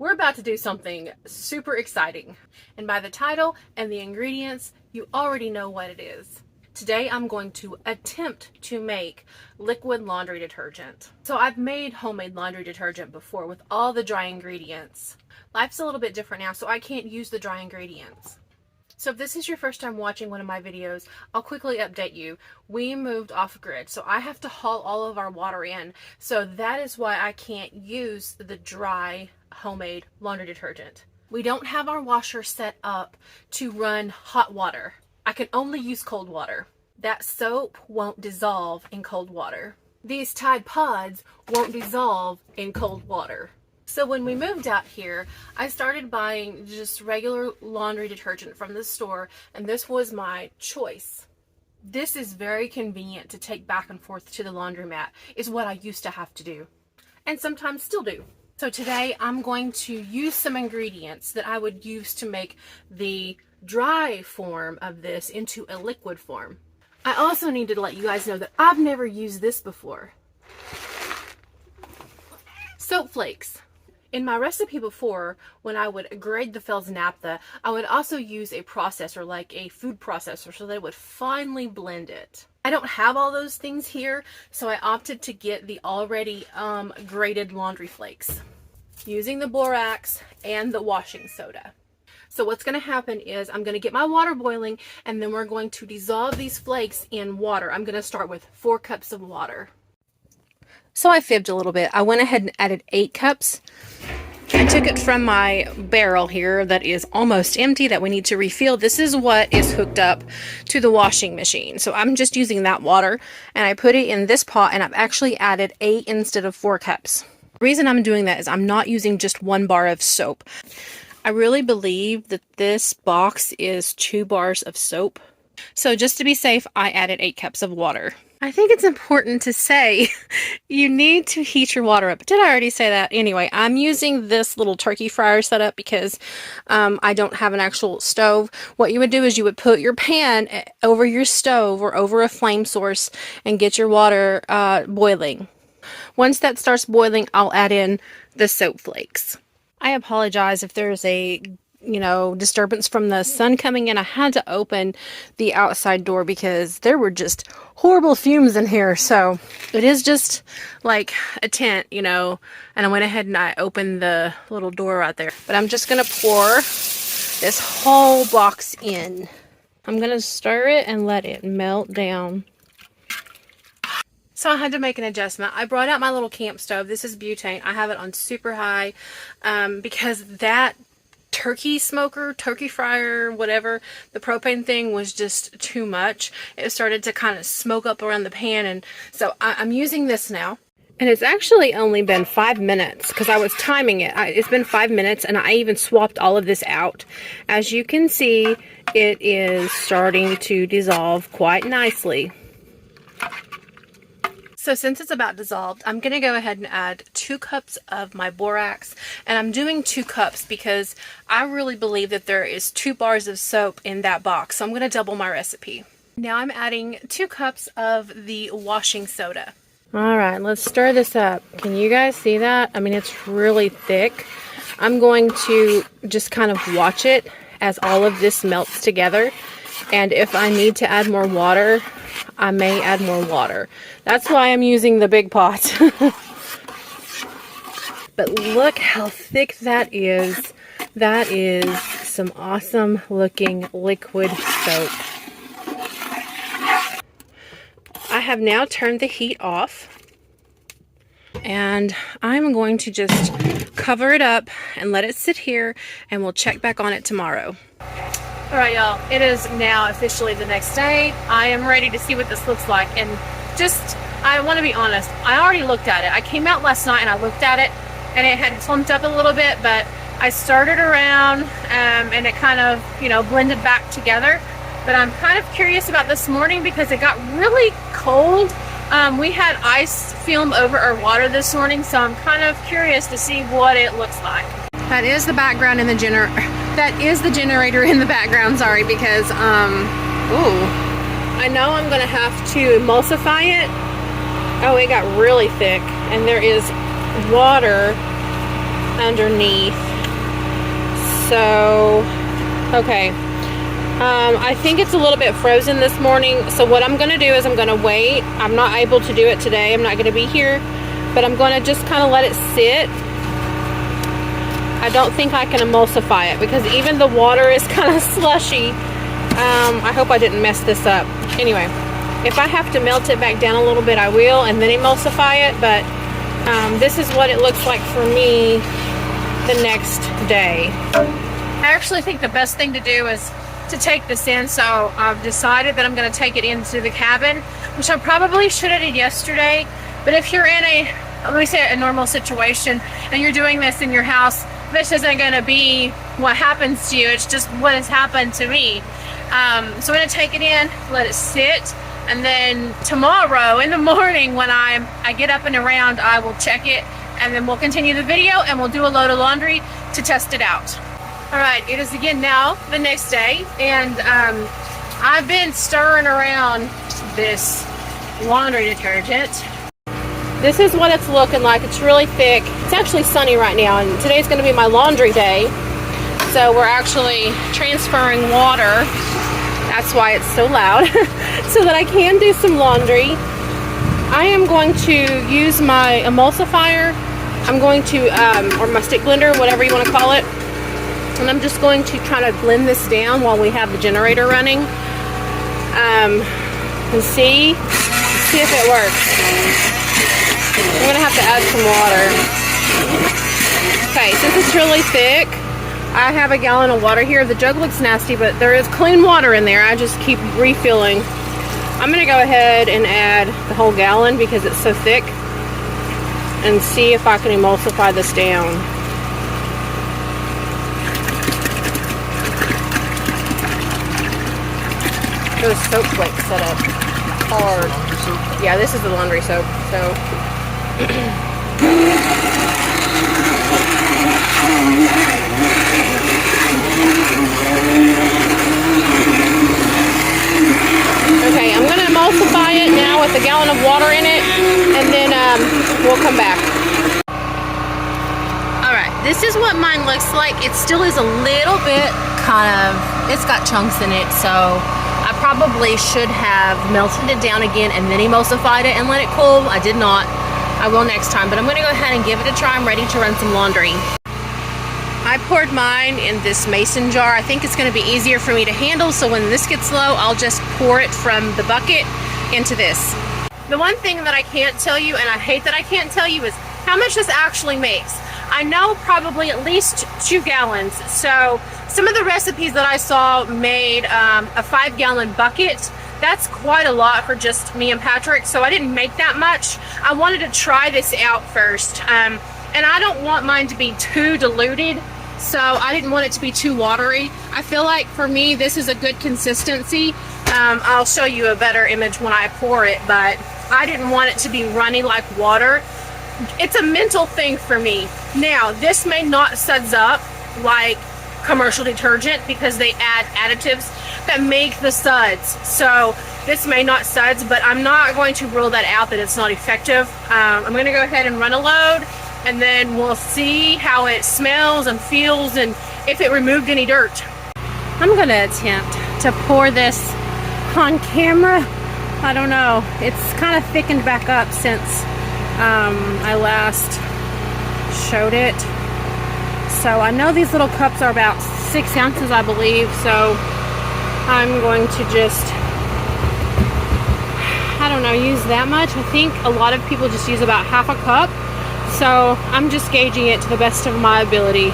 We're about to do something super exciting. And by the title and the ingredients, you already know what it is. Today I'm going to attempt to make liquid laundry detergent. So I've made homemade laundry detergent before with all the dry ingredients. Life's a little bit different now, so I can't use the dry ingredients. So if this is your first time watching one of my videos, I'll quickly update you. We moved off grid, so I have to haul all of our water in. So that is why I can't use the dry homemade laundry detergent. We don't have our washer set up to run hot water. I can only use cold water. That soap won't dissolve in cold water. These Tide Pods won't dissolve in cold water. So when we moved out here, I started buying just regular laundry detergent from the store, and this was my choice. This is very convenient to take back and forth to the laundromat, is what I used to have to do, and sometimes still do. So today I'm going to use some ingredients that I would use to make the dry form of this into a liquid form. I also need to let you guys know that I've never used this before. Soap flakes. In my recipe before, when I would grate the Fells naphtha, I would also use a processor, like a food processor, so that it would finely blend it. I don't have all those things here, so I opted to get the already grated laundry flakes, using the borax and the washing soda. So what's going to happen is I'm going to get my water boiling, and then we're going to dissolve these flakes in water. I'm going to start with 4 cups of water. So I fibbed a little bit. I went ahead and added 8 cups. I took it from my barrel here that is almost empty that we need to refill. This is what is hooked up to the washing machine. So I'm just using that water, and I put it in this pot, and I've actually added 8 instead of 4 cups. The reason I'm doing that is I'm not using just 1 bar of soap. I really believe that this box is 2 bars of soap. So just to be safe, I added 8 cups of water. I think it's important to say you need to heat your water up. Did I already say that? Anyway, I'm using this little turkey fryer setup because I don't have an actual stove. What you would do is you would put your pan over your stove or over a flame source and get your water boiling. Once that starts boiling, I'll add in the soap flakes. I apologize if there's a disturbance from the sun coming in. I had to open the outside door because there were just horrible fumes in here. So it is just like a tent, and I went ahead and I opened the little door right there. But I'm just going to pour this whole box in. I'm going to stir it and let it melt down. So I had to make an adjustment. I brought out my little camp stove. This is butane. I have it on super high because that turkey smoker, turkey fryer, whatever, the propane thing was just too much. It started to kind of smoke up around the pan, and so I'm using this now. And it's actually only been 5 minutes because I was timing it. It's been 5 minutes, and I even swapped all of this out. As you can see, it is starting to dissolve quite nicely. So since it's about dissolved, I'm going to go ahead and add 2 cups of my borax. And I'm doing 2 cups because I really believe that there is 2 bars of soap in that box. So I'm going to double my recipe. Now I'm adding 2 cups of the washing soda. All right, let's stir this up. Can you guys see that? I mean, it's really thick. I'm going to just kind of watch it as all of this melts together. And if I need to add more water, I may add more water. That's why I'm using the big pot. But look how thick that is. That is some awesome looking liquid soap. I have now turned the heat off. And I'm going to just cover it up and let it sit here, and we'll check back on it tomorrow. Alright y'all, it is now officially the next day. I am ready to see what this looks like, and I want to be honest, I already looked at it. I came out last night and I looked at it, and it had clumped up a little bit, but I stirred it around and it kind of, blended back together. But I'm kind of curious about this morning because it got really cold. We had ice film over our water this morning, so I'm kind of curious to see what it looks like. That is the background in the generator. That is the generator in the background, sorry, because, I know I'm going to have to emulsify it. Oh, it got really thick, and there is water underneath. So, okay. I think it's a little bit frozen this morning, so what I'm going to do is I'm going to wait. I'm not able to do it today. I'm not going to be here, but I'm going to just kind of let it sit. I don't think I can emulsify it because even the water is kind of slushy. I hope I didn't mess this up. Anyway, if I have to melt it back down a little bit, I will, and then emulsify it, but this is what it looks like for me the next day. I actually think the best thing to do is to take this in, so I've decided that I'm going to take it into the cabin, which I probably should have did yesterday, but if you're in a, let me say, a normal situation and you're doing this in your house, this isn't going to be what happens to you, it's just what has happened to me. So I'm going to take it in, let it sit, and then tomorrow in the morning when I get up and around, I will check it, and then we'll continue the video and we'll do a load of laundry to test it out. Alright, it is again now the next day, and I've been stirring around this laundry detergent. This is what it's looking like. It's really thick. It's actually sunny right now, and today's going to be my laundry day. So we're actually transferring water. That's why it's so loud, so that I can do some laundry. I am going to use my emulsifier. I'm going to, or my stick blender, whatever you want to call it. And I'm just going to try to blend this down while we have the generator running. And see if it works. I'm going to have to add some water. Okay, since it's really thick, I have a gallon of water here. The jug looks nasty, but there is clean water in there. I just keep refilling. I'm going to go ahead and add the whole gallon because it's so thick, and see if I can emulsify this down. Those soap flakes set up hard. Yeah, this is the laundry soap. So okay, I'm gonna emulsify it now with a gallon of water in it, and then we'll come back. Alright, this is what mine looks like. It still is a little bit it's got chunks in it, so I probably should have melted it down again and then emulsified it and let it cool. I did not. I will next time, but I'm going to go ahead and give it a try. I'm ready to run some laundry. I poured mine in this mason jar. I think it's going to be easier for me to handle, so when this gets low, I'll just pour it from the bucket into this. The one thing that I can't tell you, and I hate that I can't tell you, is how much this actually makes. I know probably at least 2 gallons. So some of the recipes that I saw made a 5-gallon bucket. That's quite a lot for just me and Patrick, so I didn't make that much. I wanted to try this out first, and I don't want mine to be too diluted, so I didn't want it to be too watery. I feel like for me this is a good consistency. I'll show you a better image when I pour it, but I didn't want it to be runny like water. It's a mental thing for me. Now, this may not suds up like commercial detergent because they add additives that make the suds. So this may not suds, but I'm not going to rule that out that it's not effective. I'm going to go ahead and run a load, and then we'll see how it smells and feels and if it removed any dirt. I'm going to attempt to pour this on camera. I don't know. It's kind of thickened back up since I last showed it. So I know these little cups are about 6 ounces, I believe. So I'm going to just, I don't know, use that much. I think a lot of people just use about half a cup. So I'm just gauging it to the best of my ability.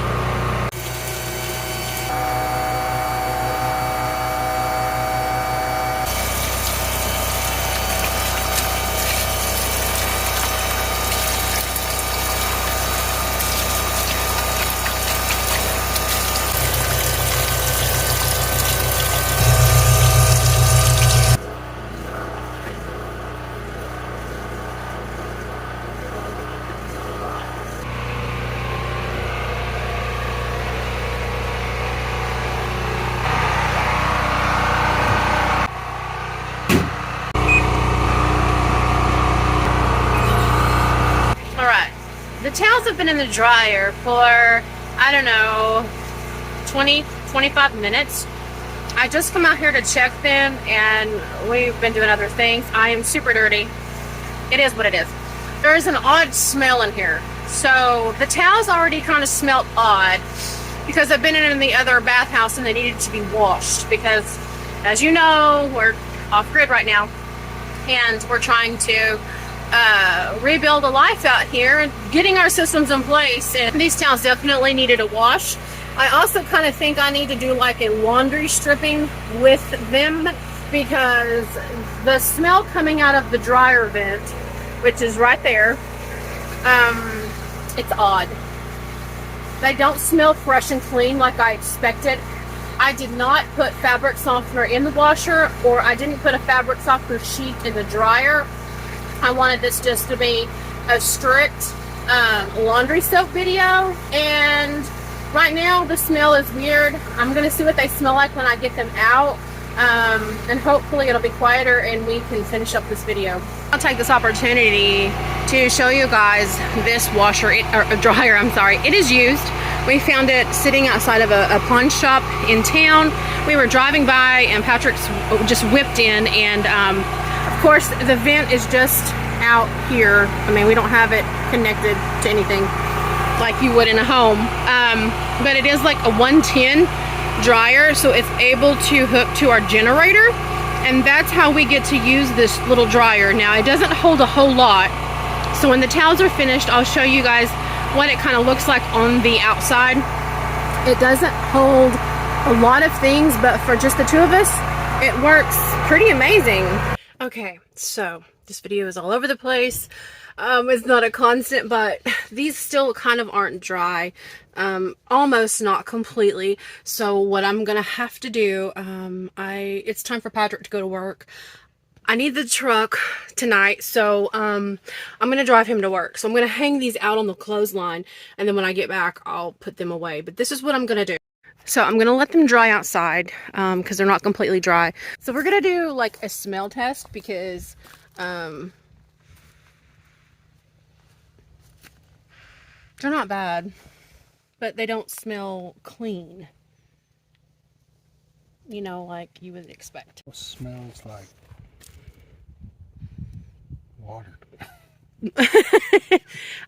have been in the dryer for, I don't know, 20-25 minutes. I just come out here to check them, and we've been doing other things. I am super dirty. It is what it is. There is an odd smell in here. So the towels already kind of smelled odd because I've been in the other bathhouse and they needed to be washed because, as you know, we're off grid right now and we're trying to rebuild a life out here and getting our systems in place, and these towels definitely needed a wash. I also kind of think I need to do like a laundry stripping with them because the smell coming out of the dryer vent, which is right there, it's odd. They don't smell fresh and clean like I expected. I did not put fabric softener in the washer, or I didn't put a fabric softener sheet in the dryer. I wanted this just to be a strict laundry soap video, and right now the smell is weird. I'm gonna see what they smell like when I get them out, and hopefully it'll be quieter and we can finish up this video. I'll take this opportunity to show you guys this washer, or dryer, I'm sorry. It is used. We found it sitting outside of a pawn shop in town. We were driving by and Patrick's just whipped in, and of course the vent is just out here. I mean, we don't have it connected to anything like you would in a home, but it is like a 110 dryer, so it's able to hook to our generator, and that's how we get to use this little dryer. Now it doesn't hold a whole lot, so when the towels are finished I'll show you guys what it kind of looks like on the outside. It doesn't hold a lot of things, but for just the two of us it works pretty amazing. Okay, so this video is all over the place. It's not a constant, but these still kind of aren't dry, almost not completely. So what I'm gonna have to do, it's time for Patrick to go to work. I need the truck tonight, so I'm gonna drive him to work. So I'm gonna hang these out on the clothesline, and then when I get back I'll put them away. But this is what I'm gonna do. So I'm gonna let them dry outside because they're not completely dry. So we're gonna do like a smell test because they're not bad, but they don't smell clean. You know, like you would expect. It smells like water.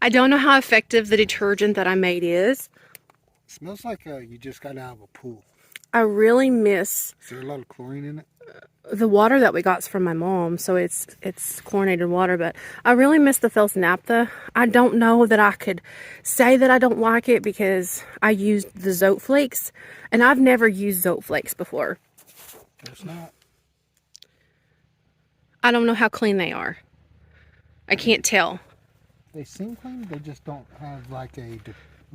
I don't know how effective the detergent that I made is. It smells like you just got out of a pool. I really miss... Is there a lot of chlorine in it? The water that we got's from my mom, so it's chlorinated water, but I really miss the Fels naphtha. I don't know that I could say that I don't like it because I used the Zote flakes, and I've never used Zote flakes before. It's not. I don't know how clean they are. I can't tell. They seem clean, they just don't have like a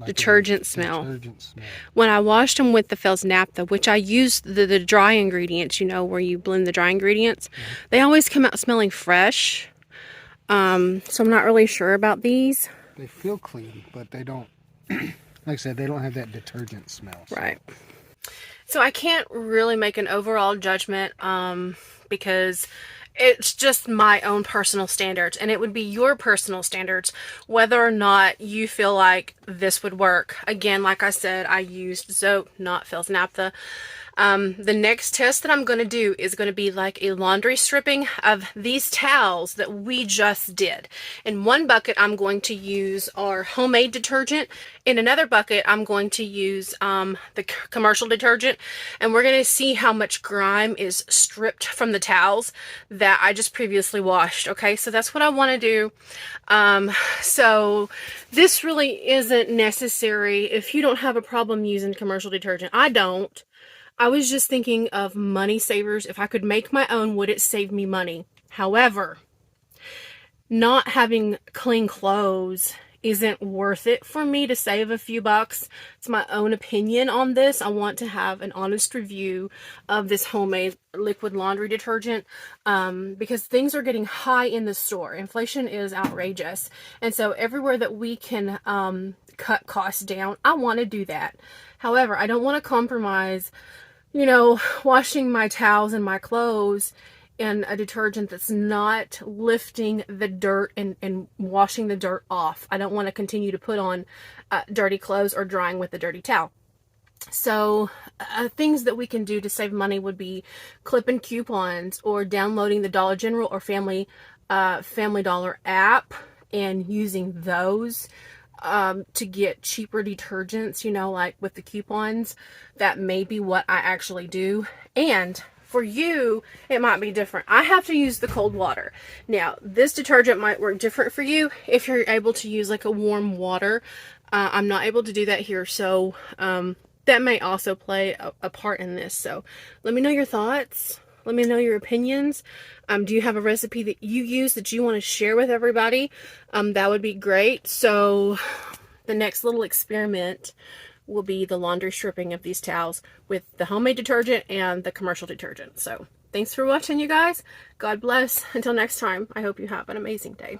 detergent smell. Detergent smell. When I washed them with the Fels naphtha, which I used the dry ingredients, you know, where you blend the dry ingredients, they always come out smelling fresh. So I'm not really sure about these. They feel clean, but they don't, like I said, they don't have that detergent smell. So. Right. So I can't really make an overall judgment because it's just my own personal standards, and it would be your personal standards whether or not you feel like this would work. Again, like I said, I used Zote, not Fels naphtha. The next test that I'm going to do is going to be like a laundry stripping of these towels that we just did. In one bucket, I'm going to use our homemade detergent. In another bucket, I'm going to use the commercial detergent, and we're going to see how much grime is stripped from the towels that I just previously washed. Okay, so that's what I want to do. So this really isn't necessary if you don't have a problem using commercial detergent. I don't. I was just thinking of money savers. If I could make my own, would it save me money? However, not having clean clothes isn't worth it for me to save a few bucks. It's my own opinion on this. I want to have an honest review of this homemade liquid laundry detergent because things are getting high in the store. Inflation is outrageous. And so everywhere that we can cut costs down, I want to do that. However, I don't want to compromise, you know, washing my towels and my clothes in a detergent that's not lifting the dirt and washing the dirt off. I don't want to continue to put on dirty clothes or drying with a dirty towel. So things that we can do to save money would be clipping coupons or downloading the Dollar General or Family Dollar app and using those to get cheaper detergents, you know, like with the coupons. That may be what I actually do. And for you, it might be different. I have to use the cold water. Now, this detergent might work different for you if you're able to use like a warm water. I'm not able to do that here, so that may also play a part in this. So let me know your thoughts. Let me know your opinions. Do you have a recipe that you use that you want to share with everybody? That would be great. So the next little experiment will be the laundry stripping of these towels with the homemade detergent and the commercial detergent. So thanks for watching, you guys. God bless. Until next time, I hope you have an amazing day.